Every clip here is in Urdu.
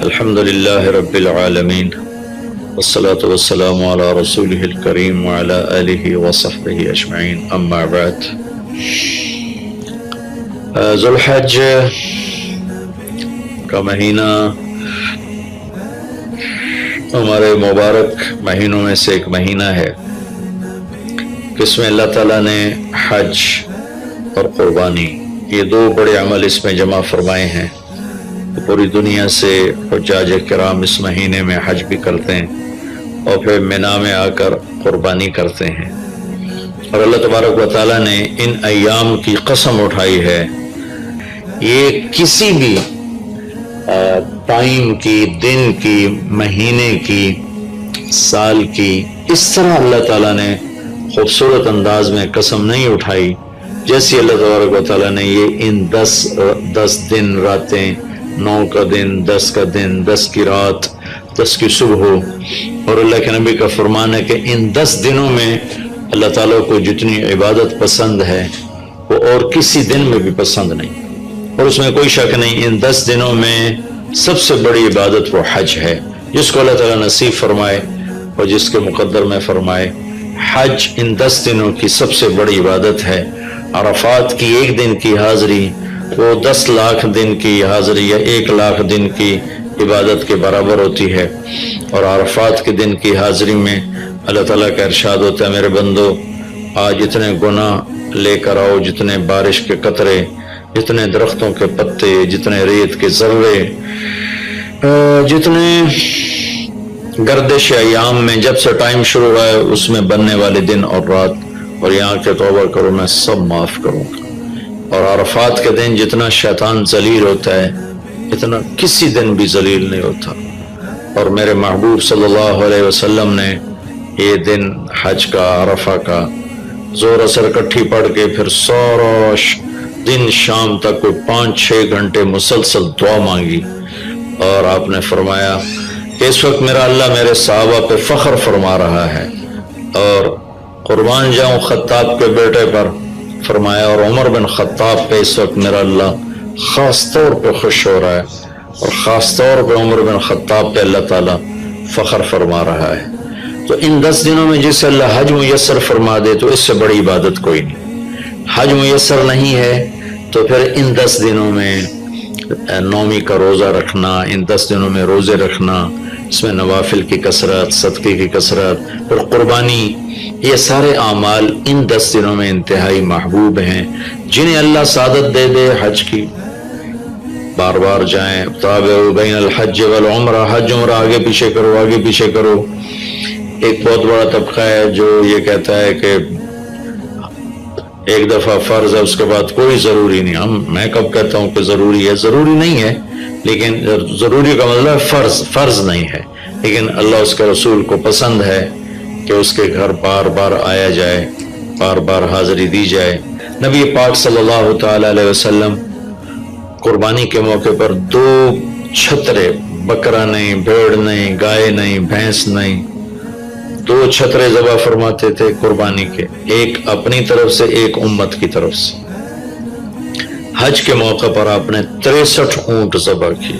الحمد لله رب العالمين والصلاة والسلام على رسوله الكريم وعلى آله وصحبه أجمعين أما بعد ذوالحج کا مہینہ ہمارے مبارک مہینوں میں سے ایک مہینہ ہے جس میں اللہ تعالیٰ نے حج اور قربانی یہ دو بڑے عمل اس میں جمع فرمائے ہیں۔ پوری دنیا سے حجاج کرام اس مہینے میں حج بھی کرتے ہیں اور پھر مینا میں آ کر قربانی کرتے ہیں، اور اللہ تبارک و تعالیٰ نے ان ایام کی قسم اٹھائی ہے، یہ کسی بھی ٹائم کی، دن کی، مہینے کی، سال کی اس طرح اللہ تعالیٰ نے خوبصورت انداز میں قسم نہیں اٹھائی جیسی اللہ تبارک و تعالیٰ نے یہ ان 10 دن راتیں، 9 کا دن، 10 کا دن، 10 کی رات، 10 کی صبح ہو، اور اللہ کے نبی کا فرمان ہے کہ ان 10 دنوں میں اللہ تعالیٰ کو جتنی عبادت پسند ہے وہ اور کسی دن میں بھی پسند نہیں، اور اس میں کوئی شک نہیں ان 10 دنوں میں سب سے بڑی عبادت وہ حج ہے، جس کو اللہ تعالیٰ نصیب فرمائے اور جس کے مقدر میں فرمائے۔ حج ان 10 دنوں کی سب سے بڑی عبادت ہے۔ عرفات کی ایک دن کی حاضری وہ 10 لاکھ دن کی حاضری یا 1 لاکھ دن کی عبادت کے برابر ہوتی ہے، اور عرفات کے دن کی حاضری میں اللہ تعالیٰ کا ارشاد ہوتا ہے، میرے بندو آج جتنے گناہ لے کر آؤ، جتنے بارش کے قطرے، جتنے درختوں کے پتے، جتنے ریت کے ذرے، جتنے گردش ایام میں جب سے ٹائم شروع ہوا ہے اس میں بننے والے دن اور رات، اور یہاں کے توبہ کرو میں سب معاف کروں گا۔ اور عرفات کے دن جتنا شیطان ذلیل ہوتا ہے اتنا کسی دن بھی ذلیل نہیں ہوتا، اور میرے محبوب صلی اللہ علیہ وسلم نے یہ دن حج کا، عرفہ کا زور اثر کٹھی پڑھ کے پھر سارا دن شام تک کوئی 5-6 گھنٹے مسلسل دعا مانگی، اور آپ نے فرمایا کہ اس وقت میرا اللہ میرے صحابہ پہ فخر فرما رہا ہے، اور قربان جاؤں خطاب کے بیٹے پر، فرمایا اور عمر بن خطاب پہ اس وقت میرا اللہ خاص طور پہ خوش ہو رہا ہے، اور خاص طور پہ عمر بن خطاب پہ اللہ تعالیٰ فخر فرما رہا ہے۔ تو ان 10 دنوں میں جسے اللہ حج میسر فرما دے تو اس سے بڑی عبادت کوئی نہیں۔ حج میسر نہیں ہے تو پھر ان 10 دنوں میں نومی کا روزہ رکھنا، ان 10 دنوں میں روزے رکھنا، اس میں نوافل کی کثرت، صدقے کی کثرت، پھر قربانی، یہ سارے اعمال ان 10 دنوں میں انتہائی محبوب ہیں، جنہیں اللہ سعادت دے دے حج کی بار بار جائیں۔ تابعوا بین الحج والعمرہ، حج عمرہ آگے پیچھے کرو، آگے پیچھے کرو۔ ایک بہت بڑا طبقہ ہے جو یہ کہتا ہے کہ ایک دفعہ فرض ہے اس کے بعد کوئی ضروری نہیں۔ میں کب کہتا ہوں کہ ضروری ہے؟ ضروری نہیں ہے، لیکن ضروری کا مطلب فرض نہیں ہے، لیکن اللہ اس کے رسول کو پسند ہے کہ اس کے گھر بار بار آیا جائے، بار بار حاضری دی جائے۔ نبی پاک صلی اللہ تعالی علیہ وسلم قربانی کے موقع پر 2 چھترے، بکرا نہیں، بھیڑ نہیں، گائے نہیں، بھینس نہیں، 2 چھترے ذبح فرماتے تھے قربانی کے، ایک اپنی طرف سے، ایک امت کی طرف سے۔ حج کے موقع پر آپ نے 63 اونٹ ذبح کیے،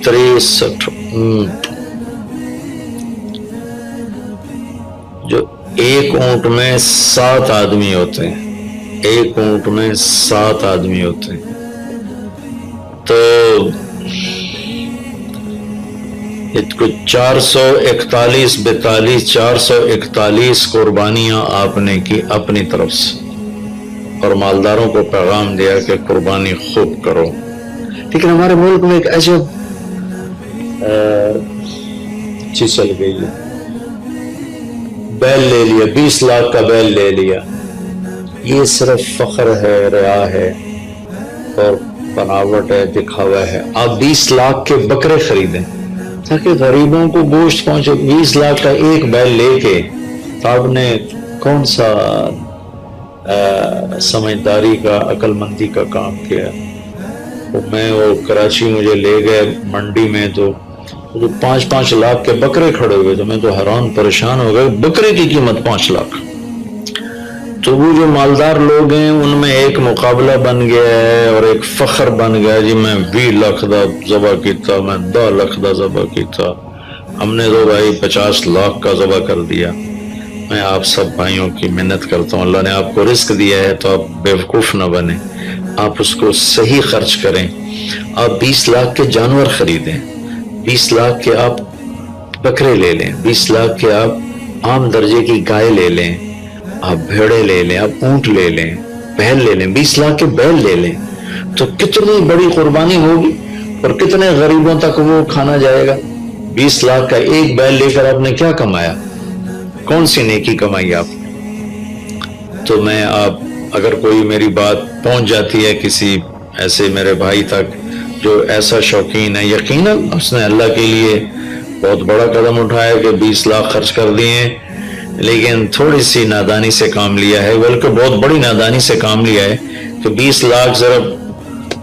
63 اونٹ، جو ایک اونٹ میں 7 آدمی ہوتے ہیں، ایک اونٹ میں 7 آدمی ہوتے ہیں، تو 441 قربانیاں آپ نے کی اپنی طرف سے، اور مالداروں کو پیغام دیا کہ قربانی خوب کرو۔ لیکن ہمارے ملک میں ایک عجب چیز چل گئی ہے، بیل لے لیا، 20 لاکھ کا بیل لے لیا، یہ صرف فخر ہے، ریا ہے اور بناوٹ ہے، دکھاوا ہے۔ آپ 20 لاکھ کے بکرے خریدیں تاکہ غریبوں کو گوشت پہنچے، 20 لاکھ کا ایک بیل لے کے آپ نے کون سا سمجھداری کا، عقل مندی کا کام کیا؟ وہ کراچی مجھے لے گئے منڈی میں، تو 5-5 لاکھ کے بکرے کھڑے ہوئے، تو میں تو حیران پریشان ہو گئے، بکرے کی قیمت 5 لاکھ، تو وہ جو مالدار لوگ ہیں ان میں ایک مقابلہ بن گیا ہے اور ایک فخر بن گیا جی میں 20 لاکھ دا ذبح کیتا، میں 10 لاکھ دا ذبح کیتا، ہم نے تو بھائی 50 لاکھ کا ذبح کر دیا۔ میں آپ سب بھائیوں کی منت کرتا ہوں، اللہ نے آپ کو رزق دیا ہے تو آپ بیوقوف نہ بنیں، آپ اس کو صحیح خرچ کریں۔ آپ 20 لاکھ کے جانور خریدیں، 20 لاکھ کے آپ بکرے لے لیں، 20 لاکھ کے آپ عام درجے کی گائے لے لیں، آپ بھیڑے لے لیں، آپ اونٹ لے لیں، بیل لے لیں، 20 لاکھ کے بیل لے لیں، تو کتنی بڑی قربانی ہوگی اور کتنے غریبوں تک وہ کھانا جائے گا۔ 20 لاکھ کا ایک بیل لے کر آپ نے کیا کمایا، کون سی نیکی کمائی آپ؟ تو میں آپ اگر کوئی میری بات پہنچ جاتی ہے کسی ایسے میرے بھائی تک جو ایسا شوقین ہے، یقیناً اس نے اللہ کے لیے بہت بڑا قدم اٹھایا کہ 20 لاکھ خرچ کر دیے، لیکن تھوڑی سی نادانی سے کام لیا ہے، بلکہ بہت بڑی نادانی سے کام لیا ہے کہ 20 لاکھ ضرب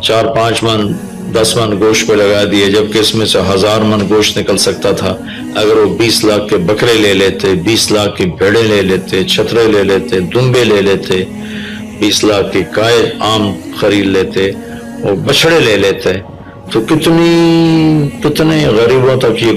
4-5 من 10 من گوشت پہ لگا دیے، جبکہ اس میں سے 1000 من گوشت نکل سکتا تھا اگر وہ 20 لاکھ کے بکرے لے لیتے، 20 لاکھ کی بھیڑیں لے لیتے، چھترے لے لیتے، دمبے لے لیتے، 20 لاکھ کی گائے عام خرید لیتے، وہ بچڑے لے لیتے، تو کتنے غریبوں تک یہ